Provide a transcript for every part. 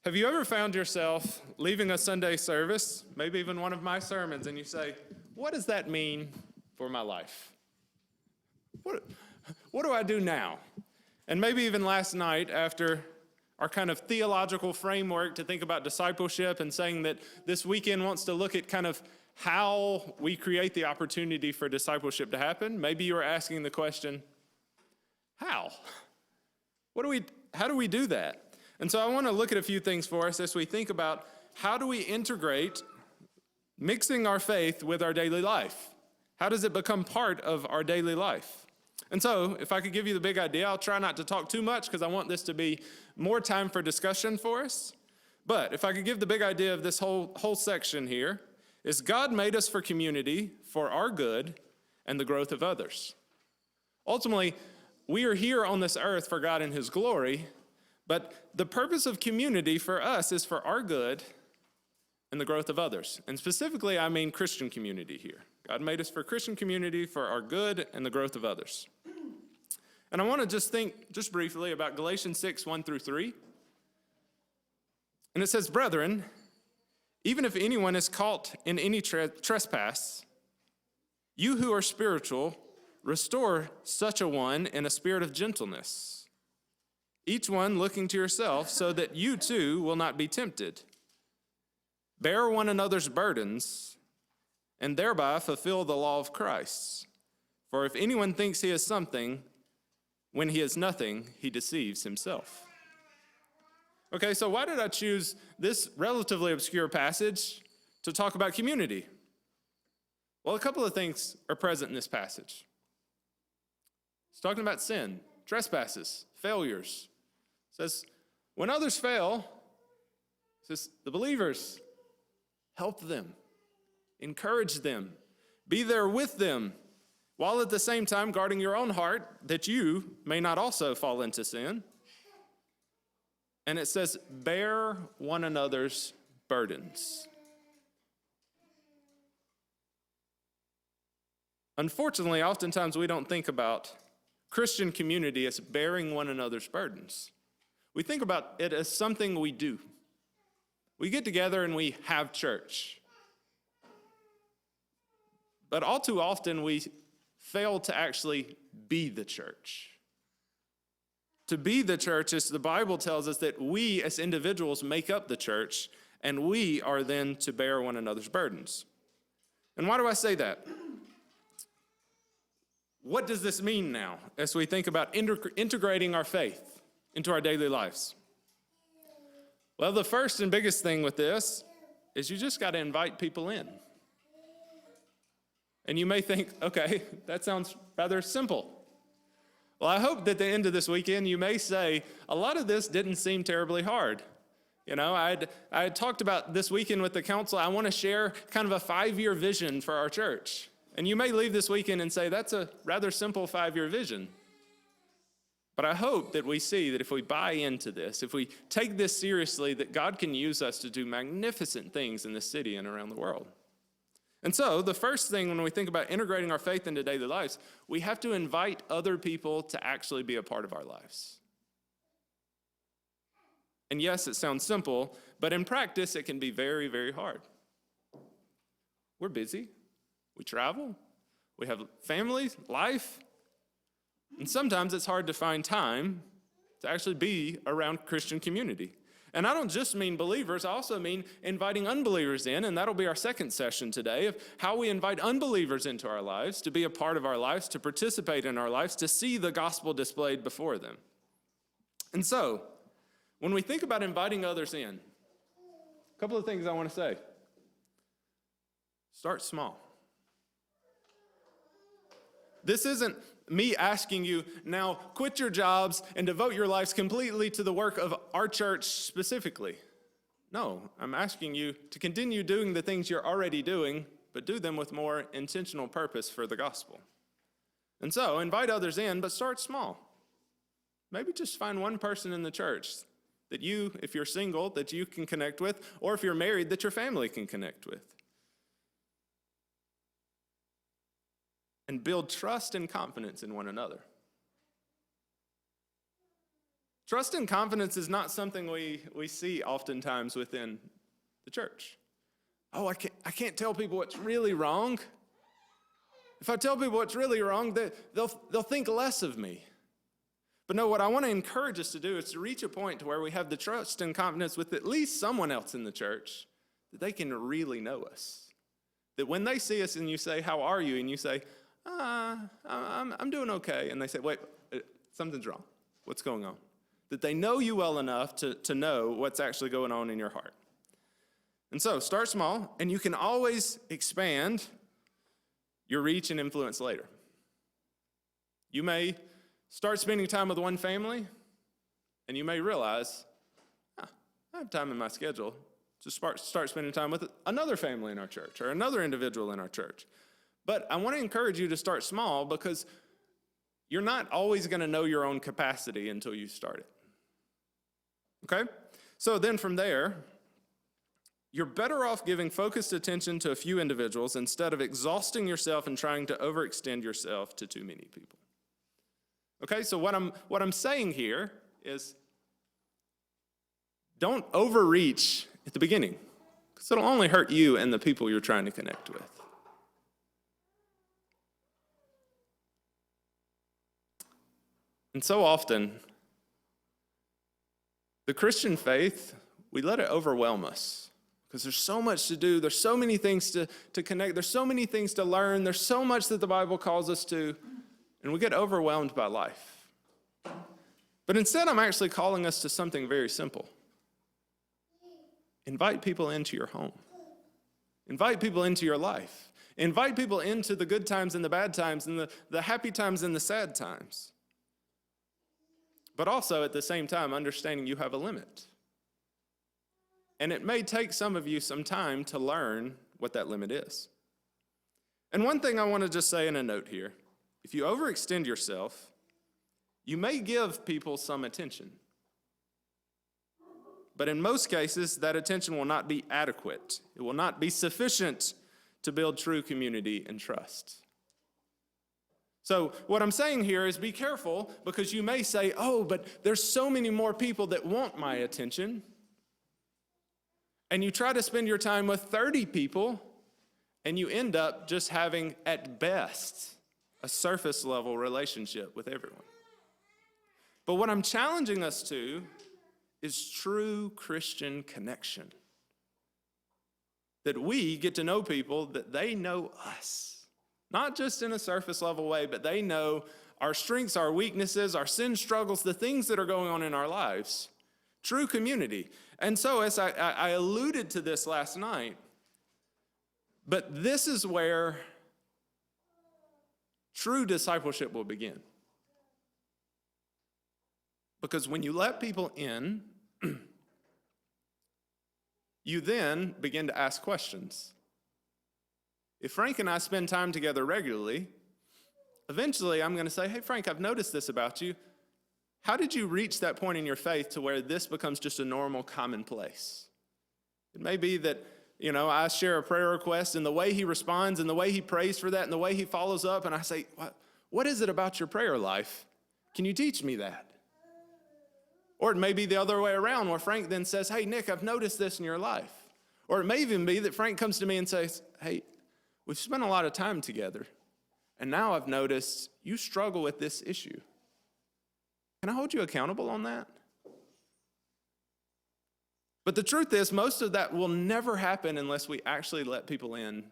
Have you ever found yourself leaving a Sunday service, maybe even one of my sermons, and you say, what does that mean for my life? What do I do now? And maybe even last night, after our kind of theological framework to think about discipleship and saying that this weekend wants to look at kind of how we create the opportunity for discipleship to happen, maybe you are asking the question, how? How do we do that? And so I want to look at a few things for us as we think about how do we integrate mixing our faith with our daily life? How does it become part of our daily life? And so if I could give you the big idea, I'll try not to talk too much because I want this to be more time for discussion for us. But if I could give the big idea of this whole section here, is God made us for community, for our good, and the growth of others. Ultimately, we are here on this earth for God and His glory, but the purpose of community for us is for our good and the growth of others. And specifically, I mean Christian community here. God made us for Christian community, for our good and the growth of others. And I want to just think just briefly about Galatians 6, 1 through 3. And it says, "Brethren, even if anyone is caught in any trespass, you who are spiritual, restore such a one in a spirit of gentleness, each one looking to yourself, so that you too will not be tempted. Bear one another's burdens, and thereby fulfill the law of Christ. For if anyone thinks he is something, when he is nothing, he deceives himself." Okay, so why did I choose this relatively obscure passage to talk about community? Well, a couple of things are present in this passage. It's talking about sin, trespasses, failures. It says, when others fail, it says, the believers, help them, encourage them, be there with them, while at the same time guarding your own heart that you may not also fall into sin. And it says, bear one another's burdens. Unfortunately, oftentimes we don't think about Christian community as bearing one another's burdens. We think about it as something we do. We get together and we have church. But all too often we fail to actually be the church. To be the church is, the Bible tells us that we as individuals make up the church, and we are then to bear one another's burdens. And why do I say that? What does this mean now as we think about integrating our faith into our daily lives? Well, the first and biggest thing with this is you just got to invite people in. And you may think, okay, that sounds rather simple. Well, I hope that at the end of this weekend, you may say, a lot of this didn't seem terribly hard. You know, I had talked about this weekend with the council, I want to share kind of a 5-year vision for our church. And you may leave this weekend and say, that's a rather simple 5-year vision. But I hope that we see that if we buy into this, if we take this seriously, that God can use us to do magnificent things in this city and around the world. And so the first thing when we think about integrating our faith into daily lives, we have to invite other people to actually be a part of our lives. And yes, it sounds simple, but in practice, it can be very, very hard. We're busy. We travel. We have families, life. And sometimes it's hard to find time to actually be around Christian community. And I don't just mean believers, I also mean inviting unbelievers in, and that'll be our second session today, of how we invite unbelievers into our lives, to be a part of our lives, to participate in our lives, to see the gospel displayed before them. And so, when we think about inviting others in, a couple of things I want to say. Start small. This isn't me asking you, now quit your jobs and devote your lives completely to the work of our church specifically. No, I'm asking you to continue doing the things you're already doing, but do them with more intentional purpose for the gospel. And so, invite others in, but start small. Maybe just find one person in the church that you, if you're single, that you can connect with, or if you're married, that your family can connect with. And build trust and confidence in one another. Trust and confidence is not something we see oftentimes within the church. Oh, I can't tell people what's really wrong. If I tell people what's really wrong, they'll think less of me. But no, what I want to encourage us to do is to reach a point to where we have the trust and confidence with at least someone else in the church that they can really know us. That when they see us and you say, how are you? And you say, I'm doing okay. And they say, wait, something's wrong. What's going on? That they know you well enough to know what's actually going on in your heart. And so start small, and you can always expand your reach and influence later. You may start spending time with one family, and you may realize, I have time in my schedule to start spending time with another family in our church or another individual in our church. But I want to encourage you to start small because you're not always going to know your own capacity until you start it. Okay? So then from there, you're better off giving focused attention to a few individuals instead of exhausting yourself and trying to overextend yourself to too many people. Okay, so what I'm saying here is don't overreach at the beginning, because it'll only hurt you and the people you're trying to connect with. And so often, the Christian faith, we let it overwhelm us because there's so much to do. There's so many things to connect. There's so many things to learn. There's so much that the Bible calls us to, and we get overwhelmed by life. But instead, I'm actually calling us to something very simple. Invite people into your home. Invite people into your life. Invite people into the good times and the bad times and the happy times and the sad times. But also, at the same time, understanding you have a limit. And it may take some of you some time to learn what that limit is. And one thing I want to just say in a note here, if you overextend yourself, you may give people some attention. But in most cases, that attention will not be adequate. It will not be sufficient to build true community and trust. So what I'm saying here is be careful, because you may say, oh, but there's so many more people that want my attention. And you try to spend your time with 30 people, and you end up just having, at best, a surface level relationship with everyone. But what I'm challenging us to is true Christian connection. That we get to know people, that they know us. Not just in a surface level way, but they know our strengths, our weaknesses, our sin struggles, the things that are going on in our lives. True community. And so, as I alluded to this last night, but this is where true discipleship will begin. Because when you let people in, you then begin to ask questions. If Frank and I spend time together regularly, eventually I'm going to say, hey, Frank, I've noticed this about you. How did you reach that point in your faith to where this becomes just a normal commonplace? It may be that, I share a prayer request, and the way he responds and the way he prays for that and the way he follows up, and I say, what is it about your prayer life? Can you teach me that? Or it may be the other way around, where Frank then says, hey, Nick, I've noticed this in your life. Or it may even be that Frank comes to me and says, hey, we've spent a lot of time together, and now I've noticed you struggle with this issue. Can I hold you accountable on that? But the truth is, most of that will never happen unless we actually let people in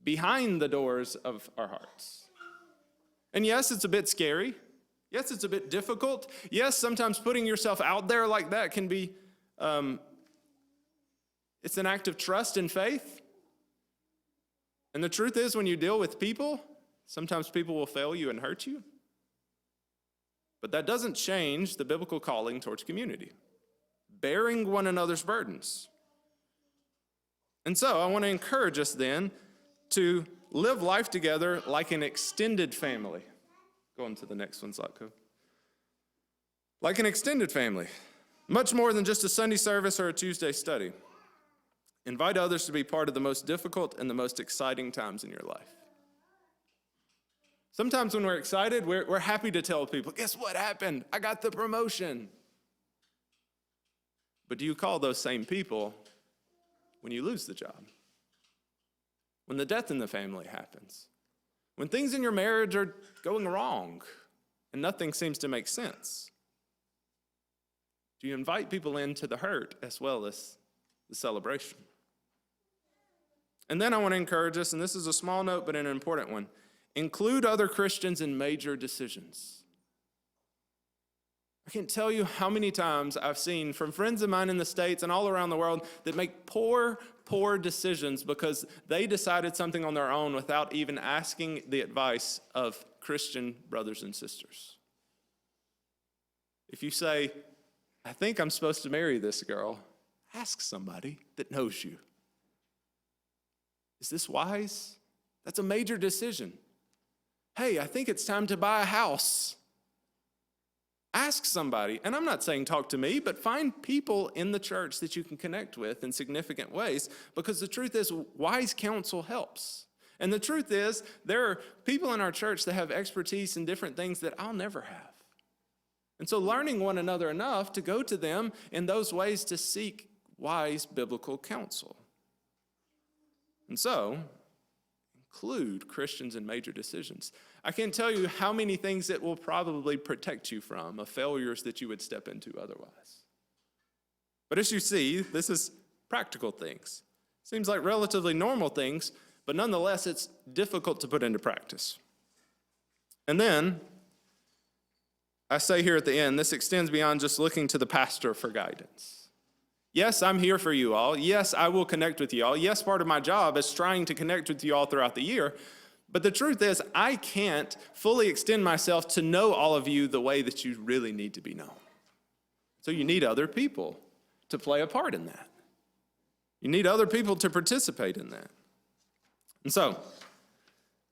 behind the doors of our hearts. And yes, it's a bit scary. Yes, it's a bit difficult. Yes, sometimes putting yourself out there like that can be, it's an act of trust and faith. And the truth is, when you deal with people, sometimes people will fail you and hurt you. But that doesn't change the biblical calling towards community, bearing one another's burdens. And so I want to encourage us then to live life together like an extended family. Go on to the next one, Zlatko. Like an extended family, much more than just a Sunday service or a Tuesday study. Invite others to be part of the most difficult and the most exciting times in your life. Sometimes when we're excited, we're happy to tell people, guess what happened? I got the promotion. But do you call those same people when you lose the job? When the death in the family happens? When things in your marriage are going wrong and nothing seems to make sense? Do you invite people into the hurt as well as the celebration? And then I want to encourage us, and this is a small note but an important one, include other Christians in major decisions. I can't tell you how many times I've seen from friends of mine in the States and all around the world that make poor decisions because they decided something on their own without even asking the advice of Christian brothers and sisters. If you say, I think I'm supposed to marry this girl, ask somebody that knows you. Is this wise? That's a major decision. Hey, I think it's time to buy a house. Ask somebody, and I'm not saying talk to me, but find people in the church that you can connect with in significant ways, because the truth is, wise counsel helps. And the truth is, there are people in our church that have expertise in different things that I'll never have. And so learning one another enough to go to them in those ways to seek wise biblical counsel. And so, include Christians in major decisions. I can't tell you how many things it will probably protect you from, of failures that you would step into otherwise. But as you see, this is practical things. Seems like relatively normal things, but nonetheless, it's difficult to put into practice. And then, I say here at the end, this extends beyond just looking to the pastor for guidance. Yes, I'm here for you all. Yes, I will connect with you all. Yes, part of my job is trying to connect with you all throughout the year. But the truth is, I can't fully extend myself to know all of you the way that you really need to be known. So you need other people to play a part in that. You need other people to participate in that. And so,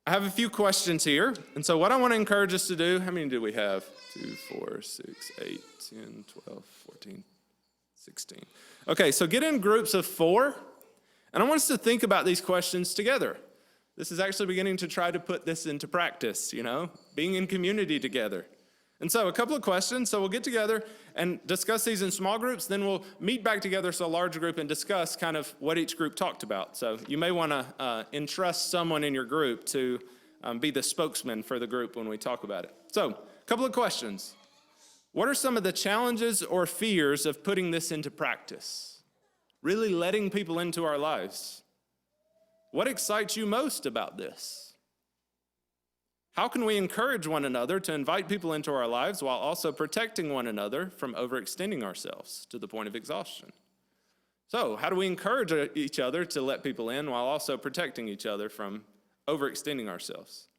I have a few questions here. And so what I want to encourage us to do, how many do we have? 2, 4, 6, 8, 10, 12, 14, 16. Okay, so get in groups of 4, and I want us to think about these questions together. This is actually beginning to try to put this into practice, being in community together. And so a couple of questions. So we'll get together and discuss these in small groups. Then we'll meet back together as a large group and discuss kind of what each group talked about. So you may want to entrust someone in your group to be the spokesman for the group when we talk about it. So a couple of questions. What are some of the challenges or fears of putting this into practice? Really letting people into our lives. What excites you most about this? How can we encourage one another to invite people into our lives while also protecting one another from overextending ourselves to the point of exhaustion? So, how do we encourage each other to let people in while also protecting each other from overextending ourselves?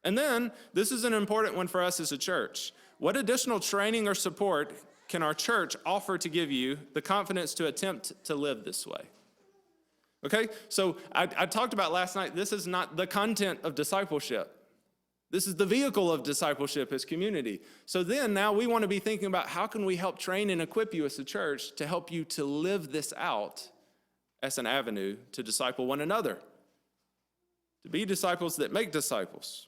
And then, this is an important one for us as a church. What additional training or support can our church offer to give you the confidence to attempt to live this way? Okay, so I talked about last night, this is not the content of discipleship. This is the vehicle of discipleship as community. So then now we want to be thinking about how can we help train and equip you as a church to help you to live this out as an avenue to disciple one another, to be disciples that make disciples.